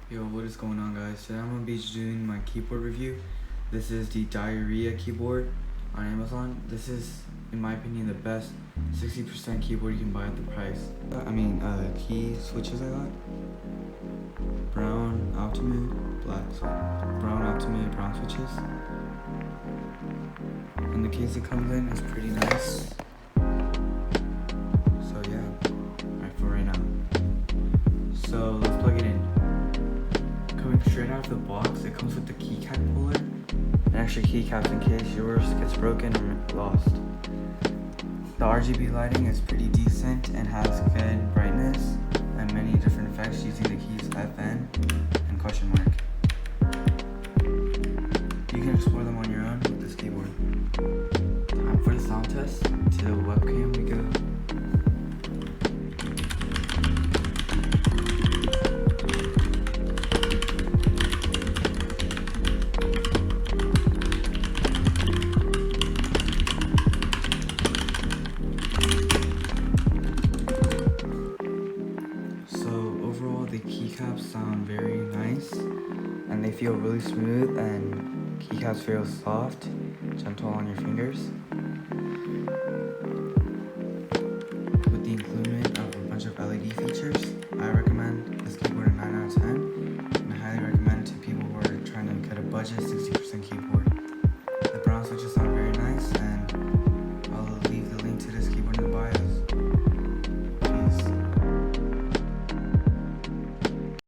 Yo, what is going on, guys? Today I'm gonna be doing my keyboard review. This is the Dierya keyboard on Amazon. This is, in my opinion, the best 60% keyboard you can buy at the price. Key switches I got. Brown ultimate, brown ultimate, brown switches. And the case it comes in is pretty nice. So yeah, for right now. So let's plug it in. Coming straight out of the box, it comes with the keycap puller and extra keycaps in case yours gets broken or lost. The RGB lighting is pretty decent and has good brightness and many different effects using the keys FN and question mark. You can explore them on your own with this keyboard. Time for the sound test. To the webcam we go. Overall, the keycaps sound very nice and they feel really smooth, and keycaps feel soft, gentle on your fingers. With the inclusion of a bunch of LED features, I recommend this keyboard a 9 out of 10, and I highly recommend it to people who are trying to get a budget 60% keyboard.